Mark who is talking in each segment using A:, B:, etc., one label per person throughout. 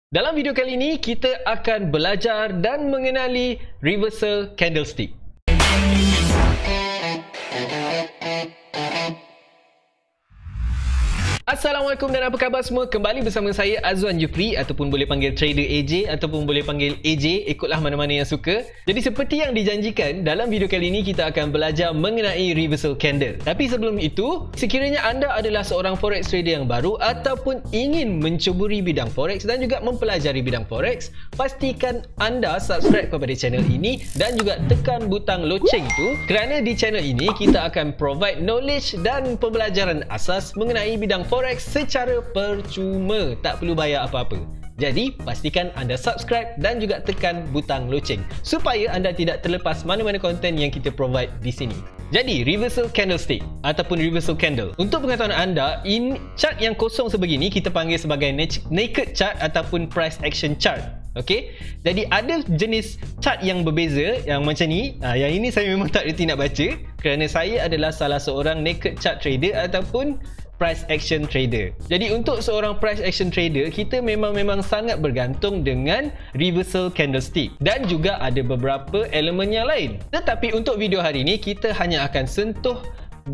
A: Dalam video kali ini, kita akan belajar dan mengenali reversal candlestick. Assalamualaikum dan apa khabar semua? Kembali bersama saya Azwan Jufri, ataupun boleh panggil Trader AJ ataupun boleh panggil AJ, ikutlah mana-mana yang suka. Jadi seperti yang dijanjikan, dalam video kali ini kita akan belajar mengenai reversal candle. Tapi sebelum itu, sekiranya anda adalah seorang forex trader yang baru ataupun ingin mencuburi bidang forex dan juga mempelajari bidang forex, pastikan anda subscribe kepada channel ini dan juga tekan butang loceng itu, kerana di channel ini kita akan provide knowledge dan pembelajaran asas mengenai bidang forex secara percuma, tak perlu bayar apa-apa. Jadi, pastikan anda subscribe dan juga tekan butang loceng supaya anda tidak terlepas mana-mana konten yang kita provide di sini. Jadi, reversal candlestick ataupun reversal candle. Untuk pengetahuan anda, chart yang kosong sebegini kita panggil sebagai naked chart ataupun price action chart. Okey, jadi ada jenis chart yang berbeza yang macam ni. Yang ini saya memang tak reti nak baca kerana saya adalah salah seorang naked chart trader ataupun price action trader. Jadi untuk seorang price action trader, kita memang sangat bergantung dengan reversal candlestick dan juga ada beberapa elemen yang lain. Tetapi untuk video hari ini, kita hanya akan sentuh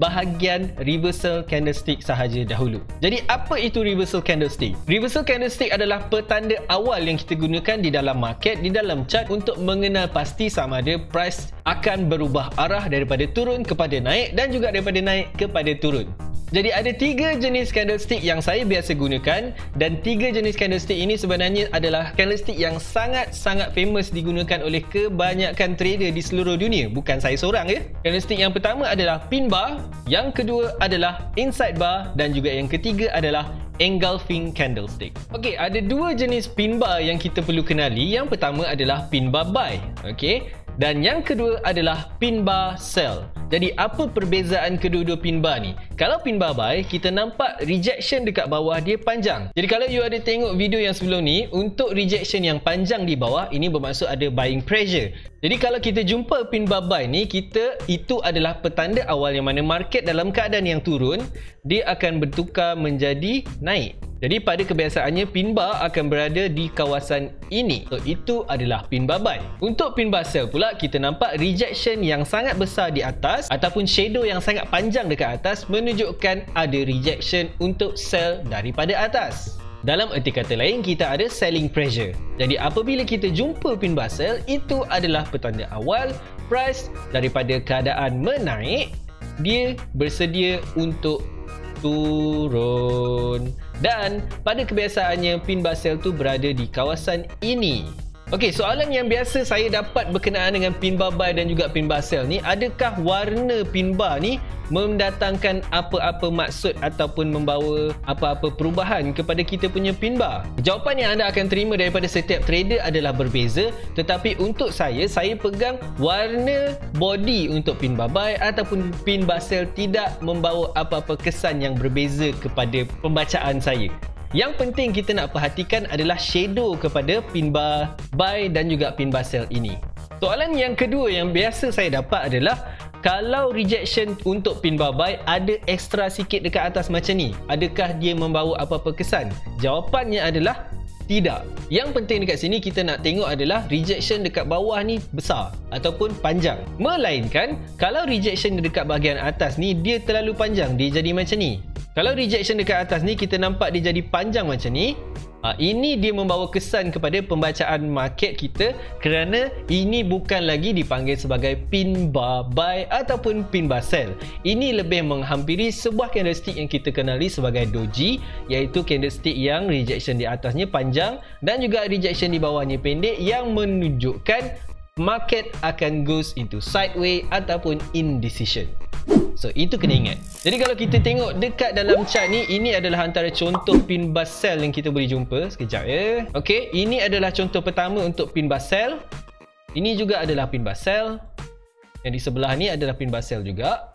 A: bahagian reversal candlestick sahaja dahulu. Jadi apa itu reversal candlestick? Reversal candlestick adalah petanda awal yang kita gunakan di dalam market, di dalam chart untuk mengenal pasti sama ada price akan berubah arah daripada turun kepada naik dan juga daripada naik kepada turun. Jadi ada 3 jenis candlestick yang saya biasa gunakan, dan 3 jenis candlestick ini sebenarnya adalah candlestick yang sangat-sangat famous digunakan oleh kebanyakan trader di seluruh dunia. Bukan saya seorang ya. Candlestick yang pertama adalah pin bar, yang kedua adalah inside bar dan juga yang ketiga adalah engulfing candlestick. Okey, ada 2 jenis pin bar yang kita perlu kenali. Yang pertama adalah pin bar buy. Okey. Dan yang kedua adalah pin bar sell. Jadi apa perbezaan kedua-dua pin bar ni? Kalau pin bar buy, kita nampak rejection dekat bawah dia panjang. Jadi kalau you ada tengok video yang sebelum ni, untuk rejection yang panjang di bawah, ini bermaksud ada buying pressure. Jadi kalau kita jumpa pin bar buy ni, itu adalah petanda awal yang mana market dalam keadaan yang turun, dia akan bertukar menjadi naik. Jadi pada kebiasaannya pin bar akan berada di kawasan ini. So itu adalah pin bar buy. Untuk pin bar sell pula, kita nampak rejection yang sangat besar di atas ataupun shadow yang sangat panjang dekat atas menunjukkan ada rejection untuk sell daripada atas. Dalam erti kata lain, kita ada selling pressure. Jadi apabila kita jumpa pin bar sell, itu adalah petanda awal price daripada keadaan menaik, dia bersedia untuk turun. Dan pada kebiasaannya pin bar sell tu berada di kawasan ini. Okey, soalan yang biasa saya dapat berkenaan dengan pin bar buy dan juga pin bar sell ni, adakah warna pin bar ni mendatangkan apa-apa maksud ataupun membawa apa-apa perubahan kepada kita punya pin bar? Jawapan yang anda akan terima daripada setiap trader adalah berbeza, tetapi untuk saya pegang warna body untuk pin bar buy ataupun pin bar sell tidak membawa apa-apa kesan yang berbeza kepada pembacaan saya. Yang penting kita nak perhatikan adalah shadow kepada pin bar buy dan juga pin bar sell ini. Soalan yang kedua yang biasa saya dapat adalah, kalau rejection untuk pin bar buy ada ekstra sikit dekat atas macam ni, adakah dia membawa apa-apa kesan? Jawapannya adalah tidak. Yang penting dekat sini kita nak tengok adalah rejection dekat bawah ni besar ataupun panjang. Melainkan kalau rejection dekat bahagian atas ni dia terlalu panjang, dia jadi macam ni. Kalau rejection dekat atas ni kita nampak dia jadi panjang macam ni, ini dia membawa kesan kepada pembacaan market kita kerana ini bukan lagi dipanggil sebagai pin bar buy ataupun pin bar sell. Ini lebih menghampiri sebuah candlestick yang kita kenali sebagai doji, iaitu candlestick yang rejection di atasnya panjang dan juga rejection di bawahnya pendek, yang menunjukkan market akan goes into sideways ataupun indecision. So itu kena ingat. Jadi kalau kita tengok dekat dalam chart ni, ini adalah antara contoh pin bar sell yang kita boleh jumpa. Sekejap ya. Okey, ini adalah contoh pertama untuk pin bar sell. Ini juga adalah pin bar sell. Yang di sebelah ni adalah pin bar sell juga.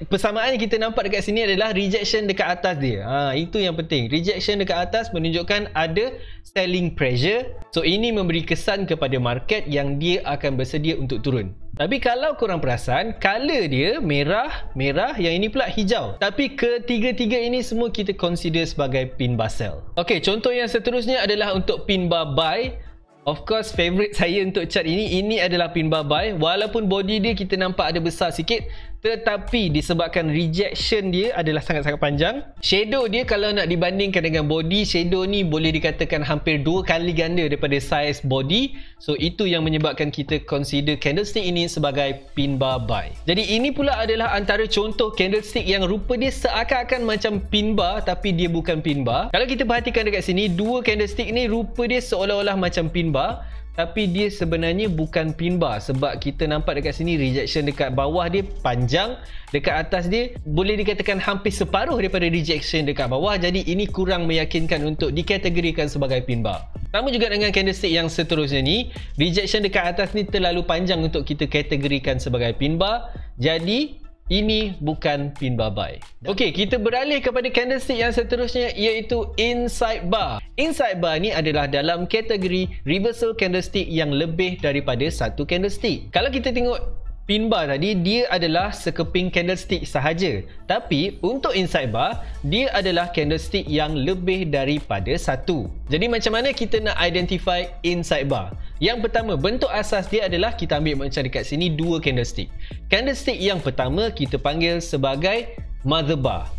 A: Persamaan yang kita nampak dekat sini adalah rejection dekat atas dia. Itu yang penting. Rejection dekat atas menunjukkan ada selling pressure. So ini memberi kesan kepada market yang dia akan bersedia untuk turun. Tapi kalau korang perasan, color dia merah, yang ini pula hijau. Tapi ketiga-tiga ini semua kita consider sebagai pin bar cell. Okey, contoh yang seterusnya adalah untuk pin bar buy. Of course, favorite saya untuk chart ini adalah pin bar buy. Walaupun body dia kita nampak ada besar sikit, tetapi disebabkan rejection dia adalah sangat-sangat panjang. Shadow dia kalau nak dibandingkan dengan body, shadow ni boleh dikatakan hampir 2 kali ganda daripada size body. So itu yang menyebabkan kita consider candlestick ini sebagai pin bar buy. Jadi ini pula adalah antara contoh candlestick yang rupa dia seakan-akan macam pin bar tapi dia bukan pin bar. Kalau kita perhatikan dekat sini, dua candlestick ni rupa dia seolah-olah macam pin bar, tapi dia sebenarnya bukan pin bar sebab kita nampak dekat sini rejection dekat bawah dia panjang, dekat atas dia boleh dikatakan hampir separuh daripada rejection dekat bawah. Jadi ini kurang meyakinkan untuk dikategorikan sebagai pin bar. Sama juga dengan candlestick yang seterusnya ni, rejection dekat atas ni terlalu panjang untuk kita kategorikan sebagai pin bar. Jadi ini bukan pin bar buy. Okey, kita beralih kepada candlestick yang seterusnya iaitu inside bar. Inside bar ni adalah dalam kategori reversal candlestick yang lebih daripada satu candlestick. Kalau kita tengok pin bar tadi, dia adalah sekeping candlestick sahaja. Tapi untuk inside bar, dia adalah candlestick yang lebih daripada satu. Jadi macam mana kita nak identify inside bar? Yang pertama, bentuk asas dia adalah kita ambil macam dekat sini dua candlestick. Candlestick yang pertama kita panggil sebagai mother bar.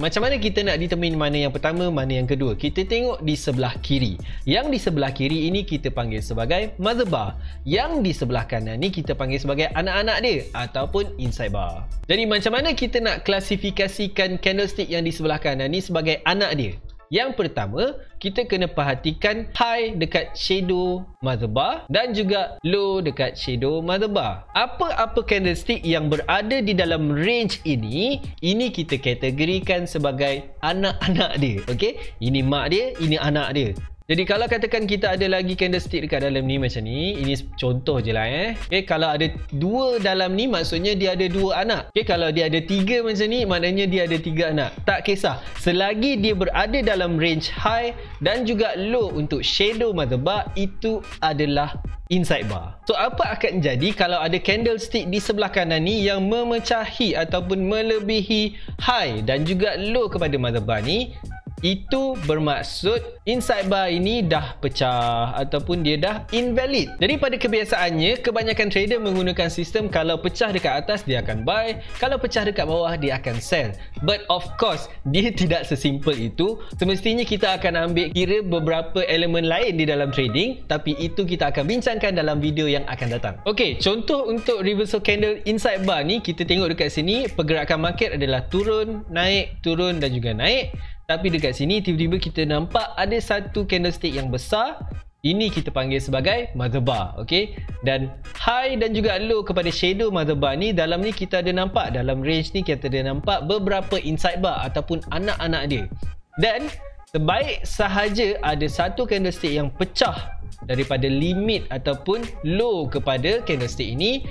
A: Macam mana kita nak determine mana yang pertama, mana yang kedua? Kita tengok di sebelah kiri. Yang di sebelah kiri ini kita panggil sebagai mother bar. Yang di sebelah kanan ni kita panggil sebagai anak-anak dia ataupun inside bar. Jadi macam mana kita nak klasifikasikan candlestick yang di sebelah kanan ni sebagai anak dia? Yang pertama, kita kena perhatikan high dekat shadow mother bar dan juga low dekat shadow mother bar. Apa-apa candlestick yang berada di dalam range ini kita kategorikan sebagai anak-anak dia. Okey? Ini mak dia, ini anak dia. Jadi kalau katakan kita ada lagi candlestick dekat dalam ni macam ni, ini contoh je lah Okay, kalau ada dua dalam ni maksudnya dia ada dua anak. Okay, kalau dia ada tiga macam ni maknanya dia ada tiga anak. Tak kisah, selagi dia berada dalam range high dan juga low untuk shadow mother bar, itu adalah inside bar. So apa akan jadi kalau ada candlestick di sebelah kanan ni yang memecahi ataupun melebihi high dan juga low kepada mother bar ni? Itu bermaksud inside bar ini dah pecah ataupun dia dah invalid. Jadi pada kebiasaannya, kebanyakan trader menggunakan sistem kalau pecah dekat atas dia akan buy, kalau pecah dekat bawah dia akan sell. But of course, dia tidak sesimpel itu. Semestinya kita akan ambil kira beberapa elemen lain di dalam trading, tapi itu kita akan bincangkan dalam video yang akan datang. Okey, contoh untuk reversal candle inside bar ni, kita tengok dekat sini pergerakan market adalah turun, naik, turun dan juga naik. Tapi dekat sini tiba-tiba kita nampak ada satu candlestick yang besar. Ini kita panggil sebagai mother bar. Okay? Dan high dan juga low kepada shadow mother bar ni, dalam ni kita ada nampak, dalam range ni kita ada nampak beberapa inside bar ataupun anak-anak dia. Dan sebaik sahaja ada satu candlestick yang pecah daripada limit ataupun low kepada candlestick ini,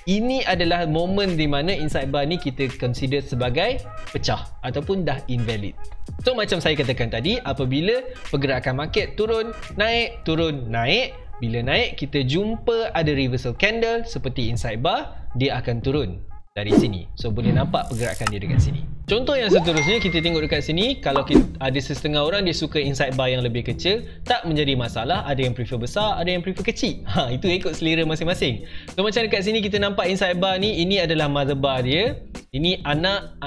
A: ini adalah momen di mana inside bar ni kita consider sebagai pecah ataupun dah invalid. So macam saya katakan tadi, apabila pergerakan market turun, naik, bila naik kita jumpa ada reversal candle seperti inside bar, dia akan turun dari sini. So boleh nampak pergerakan dia dekat sini. Contoh yang seterusnya kita tengok dekat sini, kalau kita, ada setengah orang dia suka inside bar yang lebih kecil, tak menjadi masalah. Ada yang prefer besar, ada yang prefer kecil. Itu ikut selera masing-masing. So macam dekat sini kita nampak inside bar ni, ini adalah mother bar dia. Ini anak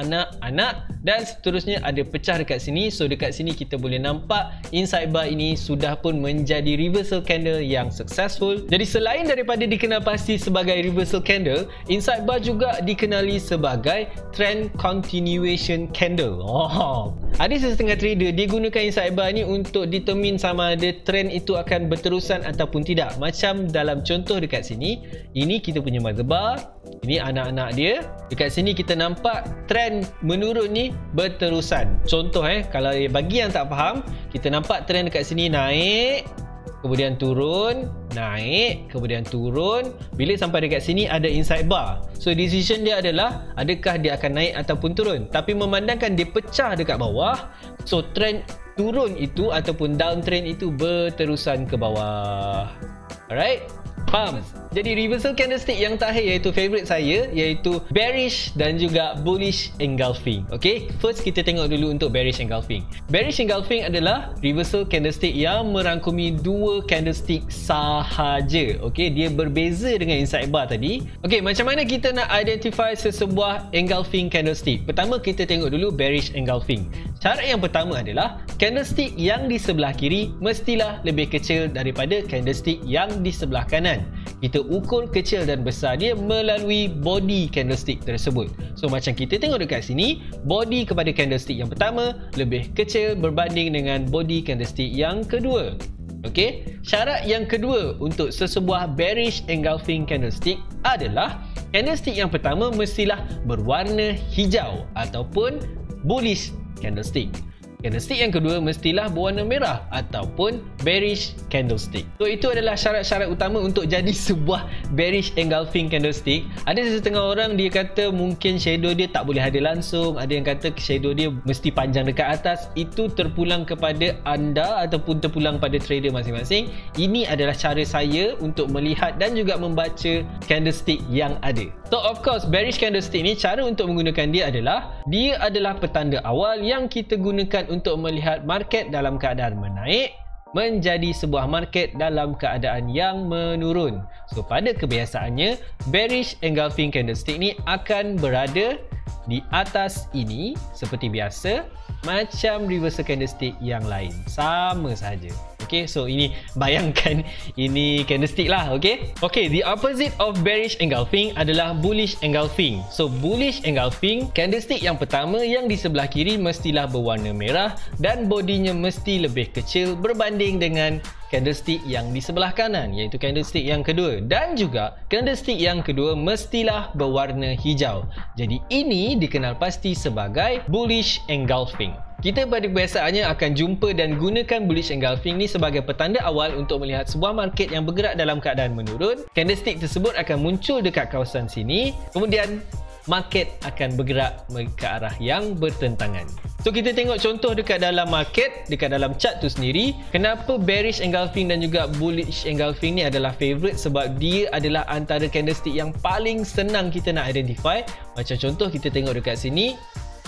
A: dan seterusnya ada pecah dekat sini. So dekat sini kita boleh nampak inside bar ini sudah pun menjadi reversal candle yang successful. Jadi selain daripada dikenal pasti sebagai reversal candle, inside bar juga dikenali sebagai trend continuation candle. Ada setengah trader dia gunakan inside bar ni untuk determine sama ada trend itu akan berterusan ataupun tidak. Macam dalam contoh dekat sini, ini kita punya mother bar, ini anak-anak dia. Dekat sini kita nampak trend menurun ni berterusan. Contoh kalau bagi yang tak faham, kita nampak trend dekat sini naik, kemudian turun, naik, kemudian turun. Bila sampai dekat sini ada inside bar. So decision dia adalah adakah dia akan naik ataupun turun. Tapi memandangkan dia pecah dekat bawah, so trend turun itu ataupun downtrend itu berterusan ke bawah. Alright? Faham? Jadi reversal candlestick yang terakhir iaitu favourite saya, iaitu bearish dan juga bullish engulfing. Okay, first kita tengok dulu untuk bearish engulfing. Bearish engulfing adalah reversal candlestick yang merangkumi dua candlestick sahaja. Okay, dia berbeza dengan inside bar tadi. Okay, macam mana kita nak identify sesebuah engulfing candlestick? Pertama, kita tengok dulu bearish engulfing. Cara yang pertama adalah candlestick yang di sebelah kiri mestilah lebih kecil daripada candlestick yang di sebelah kanan. Kita ukur kecil dan besar dia melalui body candlestick tersebut. So macam kita tengok dekat sini, body kepada candlestick yang pertama lebih kecil berbanding dengan body candlestick yang kedua. Okey, syarat yang kedua untuk sesebuah bearish engulfing candlestick adalah candlestick yang pertama mestilah berwarna hijau ataupun bullish candlestick. Candlestick yang kedua mestilah berwarna merah ataupun bearish candlestick. So itu adalah syarat-syarat utama untuk jadi sebuah bearish engulfing candlestick. Ada setengah orang dia kata mungkin shadow dia tak boleh ada langsung, ada yang kata shadow dia mesti panjang dekat atas. Itu terpulang kepada anda ataupun terpulang pada trader masing-masing. Ini adalah cara saya untuk melihat dan juga membaca candlestick yang ada. So of course bearish candlestick ni, cara untuk menggunakan dia adalah petanda awal yang kita gunakan untuk melihat market dalam keadaan menaik menjadi sebuah market dalam keadaan yang menurun. So pada kebiasaannya bearish engulfing candlestick ni akan berada di atas ini seperti biasa, macam reversal candlestick yang lain, sama saja. Okay, so ini bayangkan ini candlestick lah. Okay, the opposite of bearish engulfing adalah bullish engulfing. So bullish engulfing, candlestick yang pertama yang di sebelah kiri mestilah berwarna merah dan bodinya mesti lebih kecil berbanding dengan candlestick yang di sebelah kanan, iaitu candlestick yang kedua, dan juga candlestick yang kedua mestilah berwarna hijau. Jadi ini dikenal pasti sebagai bullish engulfing. Kita pada kebiasaannya akan jumpa dan gunakan bullish engulfing ni sebagai petanda awal untuk melihat sebuah market yang bergerak dalam keadaan menurun. Candlestick tersebut akan muncul dekat kawasan sini, kemudian market akan bergerak ke arah yang bertentangan. So kita tengok contoh dekat dalam market, dekat dalam chart tu sendiri. Kenapa bearish engulfing dan juga bullish engulfing ni adalah favourite? Sebab dia adalah antara candlestick yang paling senang kita nak identify. Macam contoh kita tengok dekat sini,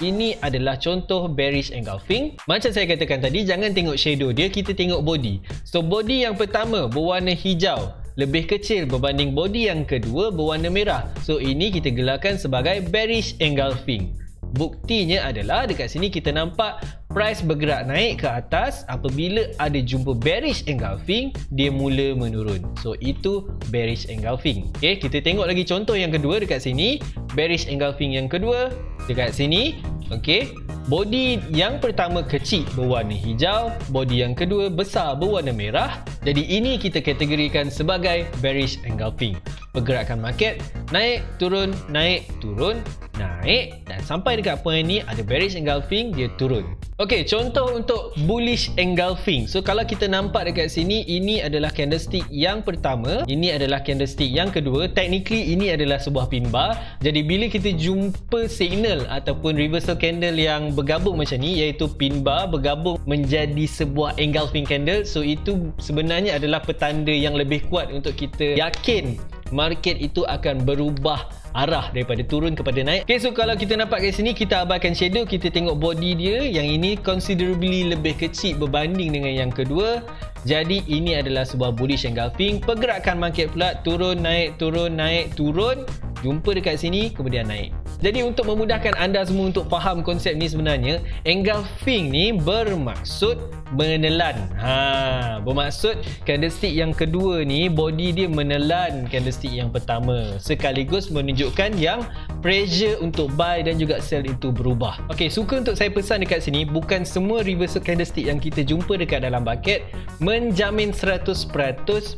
A: ini adalah contoh bearish engulfing. Macam saya katakan tadi, jangan tengok shadow dia, kita tengok body. So body yang pertama berwarna hijau, lebih kecil berbanding body yang kedua berwarna merah. So ini kita gelarkan sebagai bearish engulfing. Buktinya adalah dekat sini kita nampak price bergerak naik ke atas. Apabila ada jumpa bearish engulfing, dia mula menurun. So itu bearish engulfing. Okay, kita tengok lagi contoh yang kedua dekat sini. Bearish engulfing yang kedua dekat sini. Okay, body yang pertama kecil berwarna hijau, body yang kedua besar berwarna merah. Jadi ini kita kategorikan sebagai bearish engulfing. Pergerakan market naik, turun, naik, turun, naik, dan sampai dekat point ni ada bearish engulfing, dia turun. Okey, contoh untuk bullish engulfing. So kalau kita nampak dekat sini, ini adalah candlestick yang pertama, ini adalah candlestick yang kedua. Technically ini adalah sebuah pin bar. Jadi bila kita jumpa signal ataupun reversal candle yang bergabung macam ni, iaitu pin bar bergabung menjadi sebuah engulfing candle, so itu sebenarnya adalah petanda yang lebih kuat untuk kita yakin market itu akan berubah arah daripada turun kepada naik. Okay, so kalau kita nampak kat sini, kita abaikan shadow, kita tengok body dia. Yang ini considerably lebih kecil berbanding dengan yang kedua. Jadi ini adalah sebuah bullish engulfing. Pergerakan market pula turun, naik, turun, naik, turun. Jumpa dekat sini, kemudian naik. Jadi untuk memudahkan anda semua untuk faham konsep ni, sebenarnya engulfing ni bermaksud menelan. Bermaksud candlestick yang kedua ni body dia menelan candlestick yang pertama, sekaligus menunjukkan yang pressure untuk buy dan juga sell itu berubah. Okey, suka untuk saya pesan dekat sini, bukan semua reversal candlestick yang kita jumpa dekat dalam bucket menjamin 100%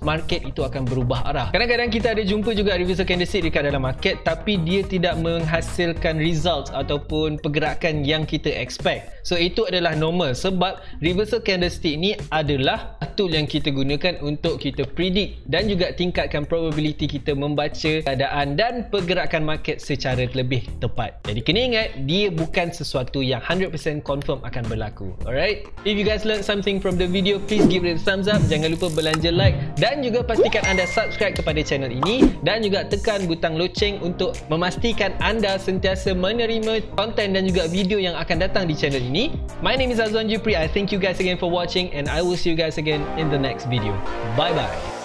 A: market itu akan berubah arah. Kadang-kadang kita ada jumpa juga reversal candlestick dekat dalam market, tapi dia tidak menghasilkan results ataupun pergerakan yang kita expect. So itu adalah normal, sebab reversal candlestick ni adalah tool yang kita gunakan untuk kita predict dan juga tingkatkan probability kita membaca keadaan dan pergerakan market secara lebih tepat. Jadi kena ingat, dia bukan sesuatu yang 100% confirm akan berlaku. Alright? If you guys learned something from the video, please give it a thumbs up. Jangan lupa belanja like dan juga pastikan anda subscribe kepada channel ini dan juga tekan butang loceng untuk memastikan anda sentiasa menerima konten dan juga video yang akan datang di channel ini. My name is Azwan Jupri. I thank you guys again for watching and I will see you guys again in the next video. Bye bye.